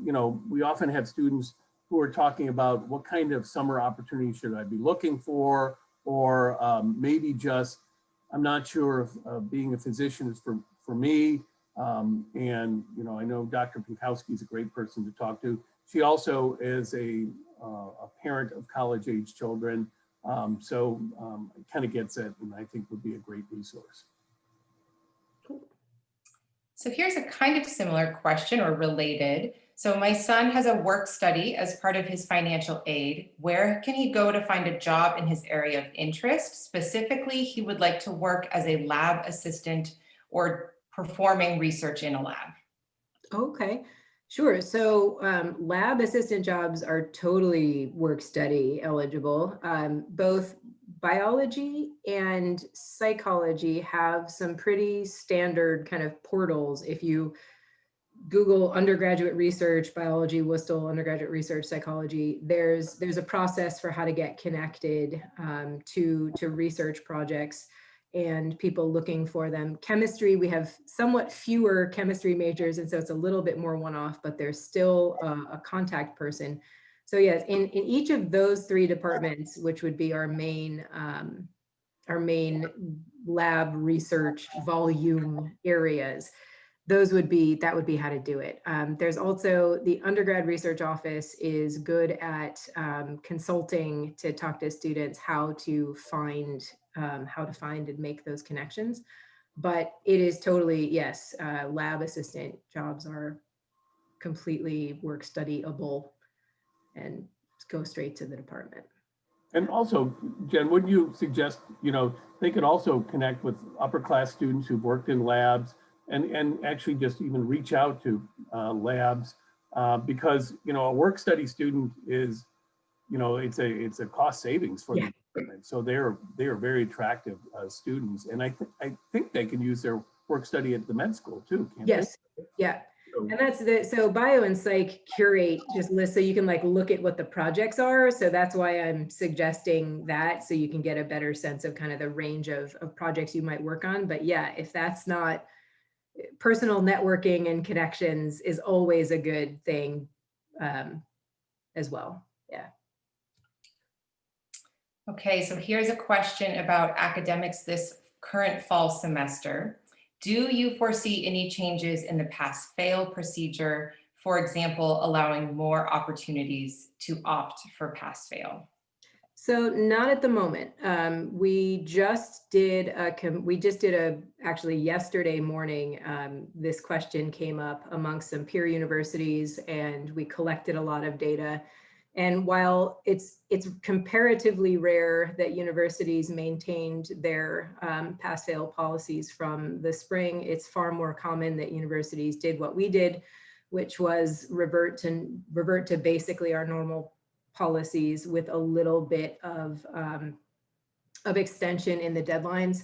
we often have students who are talking about what kind of summer opportunity should I be looking for, or maybe just, I'm not sure if being a physician is for me. And, I know Dr. Pinkowski is a great person to talk to. She also is a parent of college-age children, so it kind of gets it, and I think would be a great resource. So here's a kind of similar question or related. So my son has a work study as part of his financial aid. Where can he go to find a job in his area of interest? Specifically, he would like to work as a lab assistant or performing research in a lab. Okay. Sure. So lab assistant jobs are totally work study eligible. Both biology and psychology have some pretty standard kind of portals. If you Google undergraduate research, biology, Worcester, undergraduate research, psychology, there's a process for how to get connected to research projects. and people looking for them. Chemistry, we have somewhat fewer chemistry majors, and so it's a little bit more one-off, but there's still a contact person. So yes, in each of those three departments, which would be our main lab research volume areas, that would be how to do it. There's also the undergrad research office is good at consulting to talk to students how to find and make those connections. But it is totally, yes, lab assistant jobs are completely work studyable and go straight to the department. And also, Jen, wouldn't you suggest, they could also connect with upper class students who've worked in labs and actually just even reach out to labs because, a work study student is, it's a cost savings for the department. So they are very attractive students. And I think they can use their work study at the med school too, can't they? Yes, yeah. And that's so bio and psych curate just lists so you can look at what the projects are. So that's why I'm suggesting that, so you can get a better sense of kind of the range of projects you might work on. But yeah, if that's not, personal networking and connections is always a good thing as well. Yeah. Okay, so here's a question about academics this current fall semester. Do you foresee any changes in the pass-fail procedure, for example, allowing more opportunities to opt for pass-fail? So not at the moment. We just did actually yesterday morning, this question came up amongst some peer universities and we collected a lot of data. And while it's comparatively rare that universities maintained their pass-fail policies from the spring, it's far more common that universities did what we did, which was revert to basically our normal policies with a little bit of extension in the deadlines.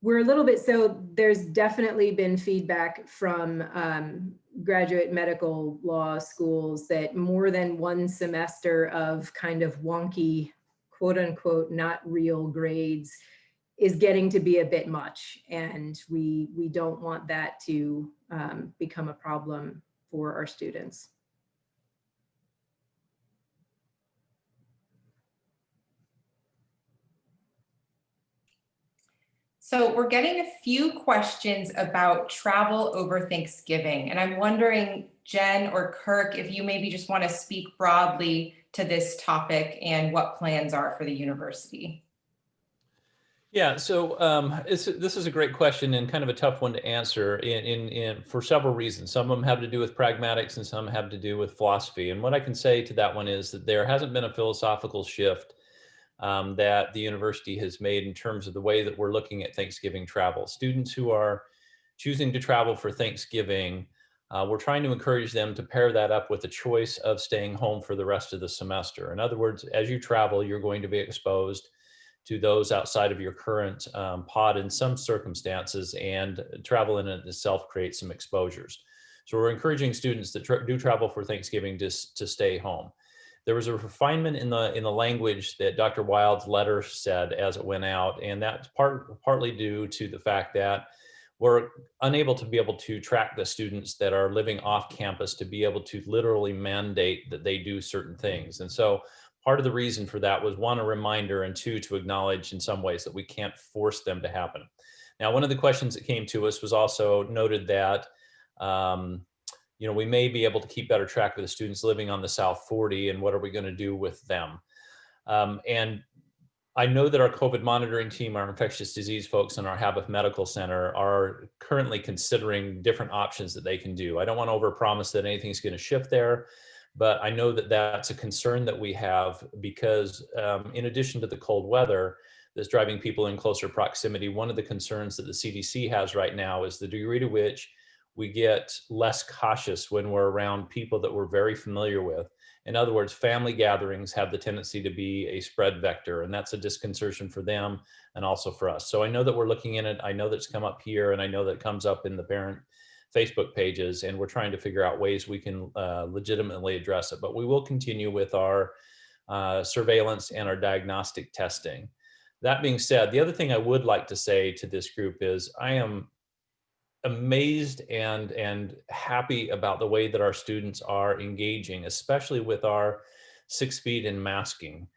We're a little bit, so there's definitely been feedback from graduate medical law schools that more than one semester of kind of wonky, quote unquote, not real grades is getting to be a bit much. And we don't want that to become a problem for our students. So we're getting a few questions about travel over Thanksgiving. And I'm wondering, Jen or Kirk, if you maybe just want to speak broadly to this topic and what plans are for the university. Yeah, so this is a great question and kind of a tough one to answer for several reasons. Some of them have to do with pragmatics and some have to do with philosophy. And what I can say to that one is that there hasn't been a philosophical shift that the university has made in terms of the way that we're looking at Thanksgiving travel. Students who are choosing to travel for Thanksgiving, we're trying to encourage them to pair that up with a choice of staying home for the rest of the semester. In other words, as you travel, you're going to be exposed to those outside of your current pod in some circumstances, and travel in itself creates some exposures. So we're encouraging students that do travel for Thanksgiving to stay home. There was a refinement in the language that Dr. Wild's letter said as it went out, and that's partly due to the fact that we're unable to be able to track the students that are living off campus to be able to literally mandate that they do certain things. And so part of the reason for that was, one, a reminder, and two, to acknowledge in some ways that we can't force them to happen. Now, one of the questions that came to us was also noted that we may be able to keep better track of the students living on the South 40, and what are we going to do with them? And I know that our COVID monitoring team, our infectious disease folks, and our Habif Medical Center are currently considering different options that they can do. I don't want to overpromise that anything's going to shift there, but I know that that's a concern that we have because in addition to the cold weather that's driving people in closer proximity, one of the concerns that the CDC has right now is the degree to which we get less cautious when we're around people that we're very familiar with. In other words, family gatherings have the tendency to be a spread vector, and that's a disconcertion for them and also for us. So I know that we're looking at it. I know that's come up here, and I know that it comes up in the parent Facebook pages, and we're trying to figure out ways we can legitimately address it. But we will continue with our surveillance and our diagnostic testing. That being said, the other thing I would like to say to this group is I am amazed and happy about the way that our students are engaging, especially with our 6 feet and masking.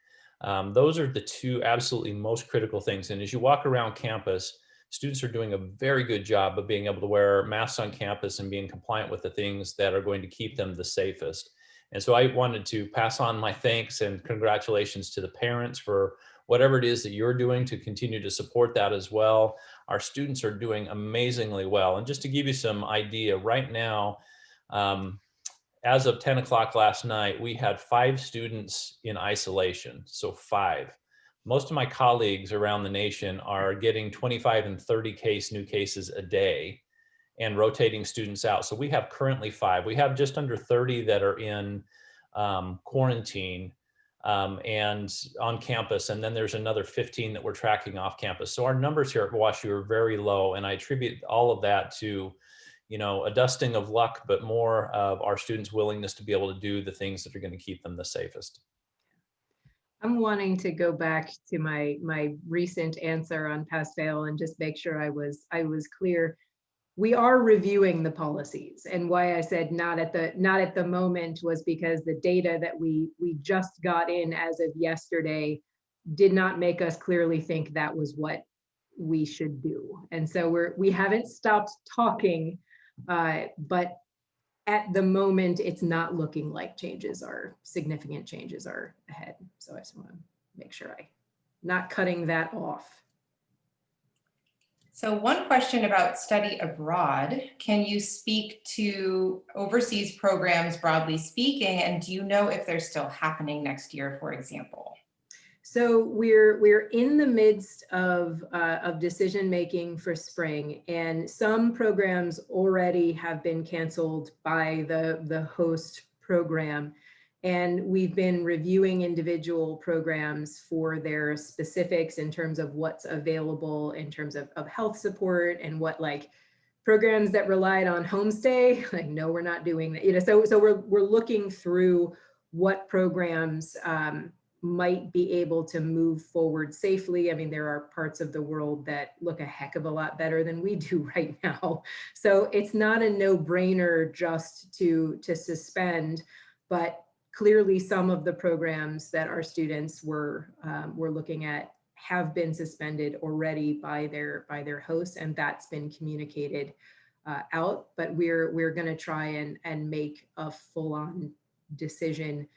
Those are the two absolutely most critical things. And as you walk around campus, students are doing a very good job of being able to wear masks on campus and being compliant with the things that are going to keep them the safest. And so I wanted to pass on my thanks and congratulations to the parents for whatever it is that you're doing to continue to support that as well. Our students are doing amazingly well. And just to give you some idea, right now, as of 10 o'clock last night, we had 5 students in isolation, so 5. Most of my colleagues around the nation are getting 25 and 30 new cases a day and rotating students out. So we have currently 5. We have just under 30 that are in quarantine and on campus. And then there's another 15 that we're tracking off campus. So our numbers here at WashU are very low. And I attribute all of that to, you know, a dusting of luck, but more of our students' willingness to be able to do the things that are going to keep them the safest. I'm wanting to go back to my recent answer on pass fail and just make sure I was clear. We are reviewing the policies, and why I said not at the moment was because the data that we just got in as of yesterday did not make us clearly think that was what we should do. And so we haven't stopped talking, but at the moment, it's not looking like significant changes are ahead. So I just want to make sure I'm not cutting that off. So one question about study abroad, can you speak to overseas programs broadly speaking, and do you know if they're still happening next year, for example? So we're in the midst of decision making for spring, and some programs already have been canceled by the host program, and we've been reviewing individual programs for their specifics in terms of what's available in terms of health support and what, like, programs that relied on homestay, like, no, we're not doing that. You know, so we're looking through what programs might be able to move forward safely. I mean, there are parts of the world that look a heck of a lot better than we do right now. So it's not a no-brainer just to suspend, but clearly some of the programs that our students were looking at have been suspended already by their hosts, and that's been communicated out. But we're going to try and make a full-on decision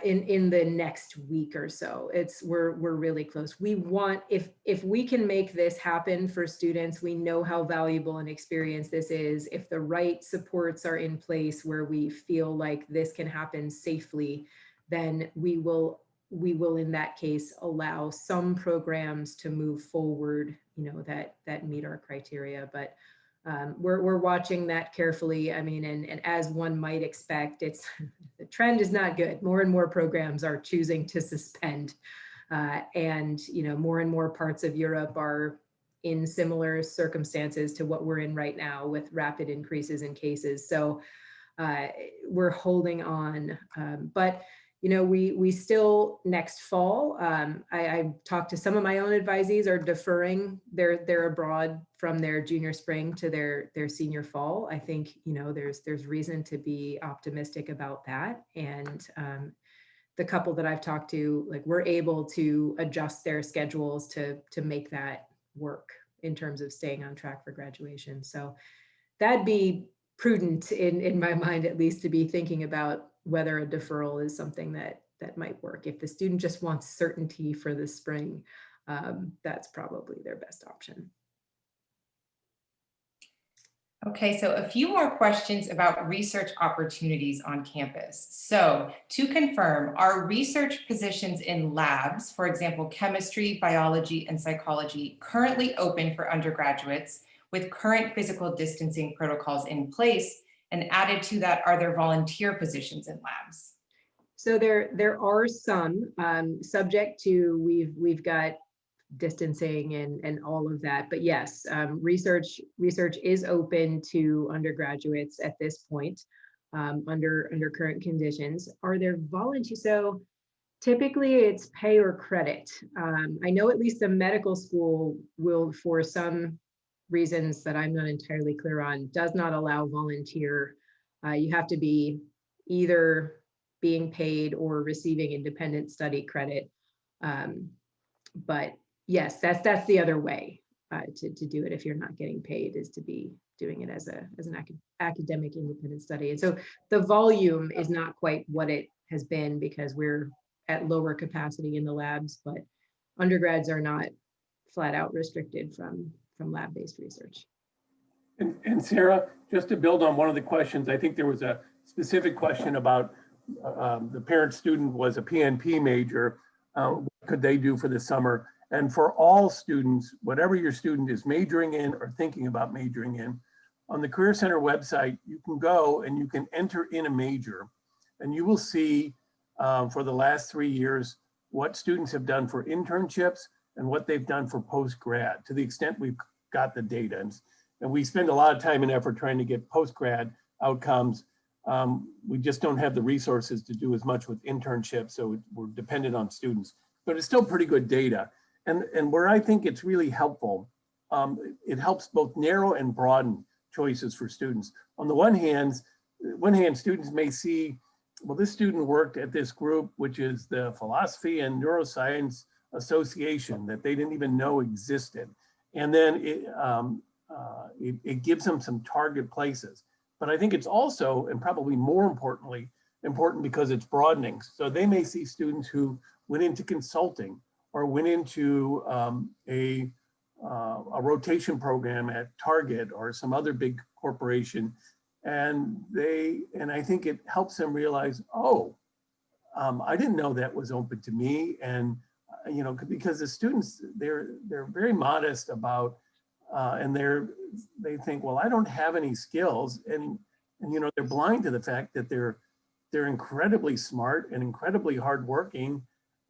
in the next week or so. We're really close. We want, if we can make this happen for students, we know how valuable an experience this is. If the right supports are in place where we feel like this can happen safely, then we will in that case allow some programs to move forward, you know, that meet our criteria. But we're watching that carefully. I mean, and as one might expect, the trend is not good. More and more programs are choosing to suspend, and you know, more and more parts of Europe are in similar circumstances to what we're in right now, with rapid increases in cases. So we're holding on, but you know, we still, next fall, I talked to some of my own advisees are deferring their abroad from their junior spring to their senior fall. I think, you know, there's reason to be optimistic about that. And the couple that I've talked to, like, we're able to adjust their schedules to make that work in terms of staying on track for graduation. So that'd be prudent in my mind, at least, to be thinking about whether a deferral is something that might work. If the student just wants certainty for the spring, that's probably their best option. Okay, so a few more questions about research opportunities on campus. So to confirm, are research positions in labs, for example, chemistry, biology, and psychology, currently open for undergraduates with current physical distancing protocols in place? And added to that, are there volunteer positions in labs? So there are some, subject to, we've got distancing and all of that, but yes, research is open to undergraduates at this point, under current conditions. Are there volunteers? So Typically it's pay or credit. I know at least the medical school will, for some reasons that I'm not entirely clear on, does not allow volunteer. You have to be either being paid or receiving independent study credit. But yes, that's the other way to do it if you're not getting paid, is to be doing it as an academic independent study. And so the volume is not quite what it has been because we're at lower capacity in the labs, but undergrads are not flat out restricted from lab-based research. And Sarah, just to build on one of the questions, I think there was a specific question about the parent student was a PNP major. What could they do for the summer? And for all students, whatever your student is majoring in or thinking about majoring in, on the Career Center website, you can go and you can enter in a major, and you will see for the last 3 years what students have done for internships and what they've done for post-grad, to the extent we've got the data. And we spend a lot of time and effort trying to get post-grad outcomes. We just don't have the resources to do as much with internships, so we're dependent on students, but it's still pretty good data. And where I think it's really helpful, it helps both narrow and broaden choices for students. On the one hand, students may see, well, this student worked at this group, which is the Philosophy and Neuroscience Association, that they didn't even know existed. And then it gives them some target places. But I think it's also, and probably more importantly, important because it's broadening. So they may see students who went into consulting or went into a rotation program at Target or some other big corporation. And I think it helps them realize, oh, I didn't know that was open to me. And, you know, because the students, they're very modest about, and they think, well, I don't have any skills. And you know, they're blind to the fact that they're incredibly smart and incredibly hardworking,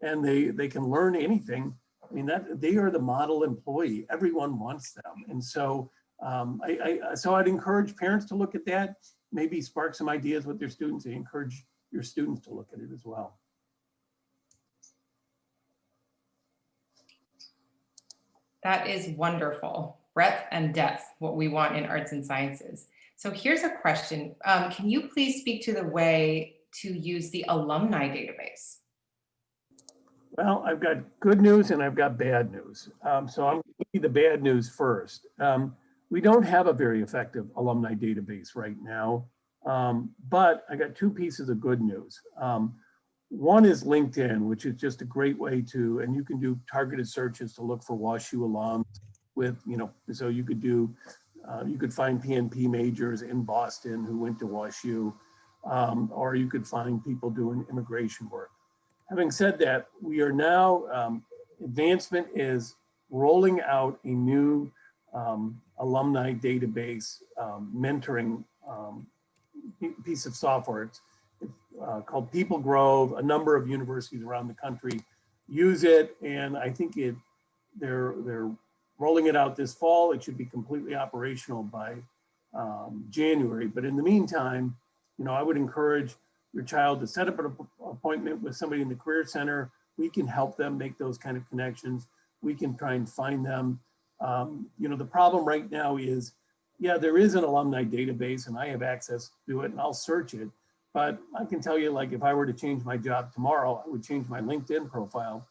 and they can learn anything. I mean, that they are the model employee. Everyone wants them. And so I'd encourage parents to look at that, maybe spark some ideas with their students, and encourage your students to look at it as well. That is wonderful. Breadth and depth, what we want in arts and sciences. So here's a question. Can you please speak to the way to use the alumni database? Well, I've got good news and I've got bad news. So I'm going to give you the bad news first. We don't have a very effective alumni database right now, but I got two pieces of good news. One is LinkedIn, which is just a great way to, and you can do targeted searches to look for WashU alums with, you know, so you could do, you could find PNP majors in Boston who went to WashU, or you could find people doing immigration work. Having said that, we are now, Advancement is rolling out a new alumni database mentoring piece of software. It's called People Grove. A number of universities around the country use it, and I think they're rolling it out this fall. It should be completely operational by January. But in the meantime, you know, I would encourage your child to set up an appointment with somebody in the Career Center. We can help them make those kind of connections. We can try and find them. You know, the problem right now is, yeah, there is an alumni database and I have access to it and I'll search it. But I can tell you, like, if I were to change my job tomorrow, I would change my LinkedIn profile.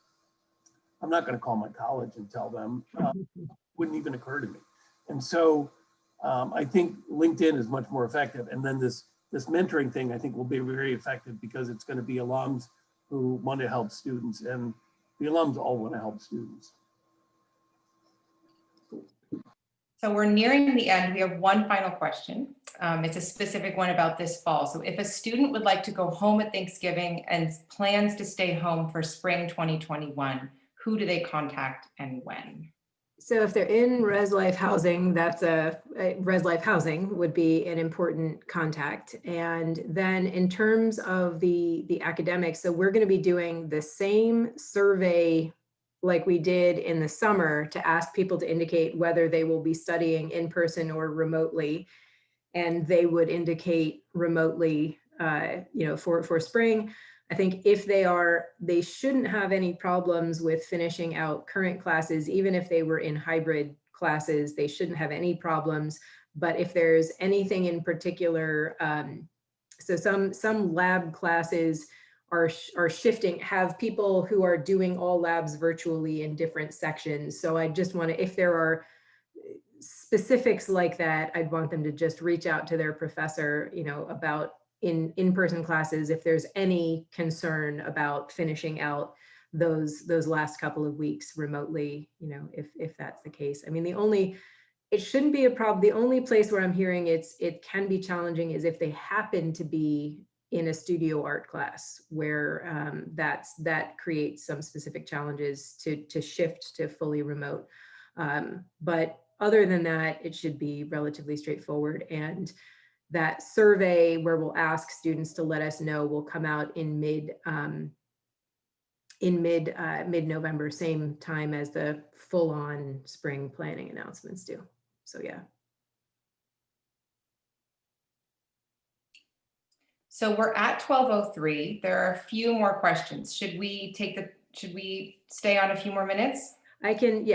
I'm not going to call my college and tell them. It wouldn't even occur to me. And so I think LinkedIn is much more effective. And then this mentoring thing, I think, will be very effective because it's going to be alums who want to help students, and the alums all want to help students. So we're nearing the end. We have one final question. It's a specific one about this fall. So if a student would like to go home at Thanksgiving and plans to stay home for spring 2021, who do they contact and when? So if they're in Res Life housing, that's Res Life housing would be an important contact. And then in terms of the academics, so we're going to be doing the same survey like we did in the summer to ask people to indicate whether they will be studying in person or remotely. And they would indicate remotely, you know, for spring. I think if they shouldn't have any problems with finishing out current classes, even if they were in hybrid classes, they shouldn't have any problems. But if there's anything in particular, so some lab classes are shifting, have people who are doing all labs virtually in different sections. So I just want to, if there are specifics like that, I'd want them to just reach out to their professor, about in-person classes, if there's any concern about finishing out those last couple of weeks remotely, if that's the case. I mean, it shouldn't be a problem. The only place where I'm hearing it can be challenging is if they happen to be in a studio art class where that creates some specific challenges to shift to fully remote. But other than that, it should be relatively straightforward. And that survey where we'll ask students to let us know will come out in mid-November, same time as the full-on spring planning announcements do. So yeah. So we're at 12:03. There are a few more questions. Should we stay on a few more minutes? I can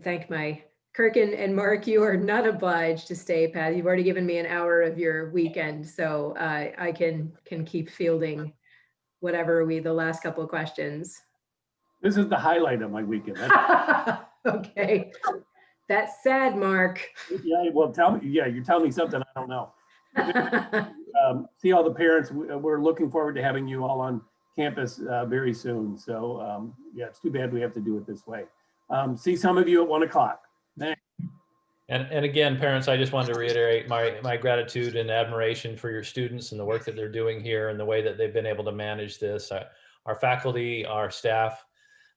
thank my Kirk and Mark. You are not obliged to stay, Pat. You've already given me an hour of your weekend, so I can keep fielding whatever the last couple of questions. This is the highlight of my weekend. Okay, that's sad, Mark. Yeah, well, tell me. Yeah, you're telling me something I don't know. See all the parents. We're looking forward to having you all on campus very soon. So yeah, it's too bad we have to do it this way. See some of you at 1 o'clock. Thanks. And again, parents, I just wanted to reiterate my gratitude and admiration for your students and the work that they're doing here and the way that they've been able to manage this. Our faculty, our staff,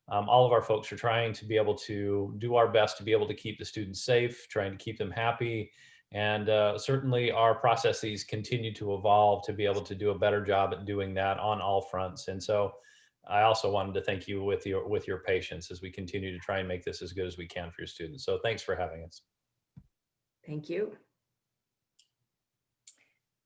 all of our folks are trying to be able to do our best to be able to keep the students safe, trying to keep them happy. And certainly our processes continue to evolve to be able to do a better job at doing that on all fronts. And so I also wanted to thank you with your patience as we continue to try and make this as good as we can for your students. So thanks for having us. Thank you.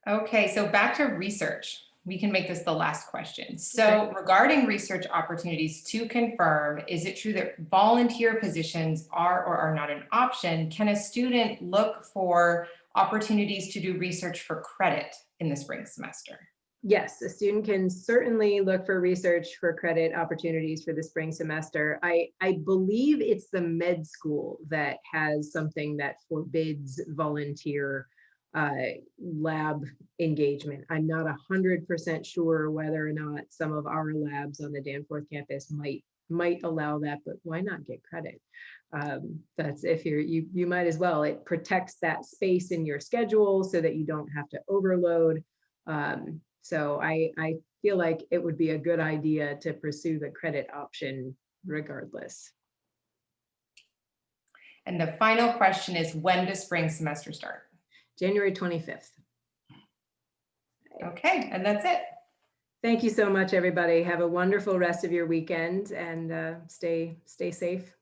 Okay, so back to research. We can make this the last question. So regarding research opportunities, to confirm, is it true that volunteer positions are or are not an option? Can a student look for opportunities to do research for credit in the spring semester? Yes, a student can certainly look for research for credit opportunities for the spring semester. I believe it's the med school that has something that forbids volunteer lab engagement. I'm not 100% sure whether or not some of our labs on the Danforth campus might allow that, but why not get credit? That's if you might as well. It protects that space in your schedule so that you don't have to overload. So I feel like it would be a good idea to pursue the credit option regardless. And the final question is, when does spring semester start? January 25th. Okay, and that's it. Thank you so much, everybody. Have a wonderful rest of your weekend and stay safe.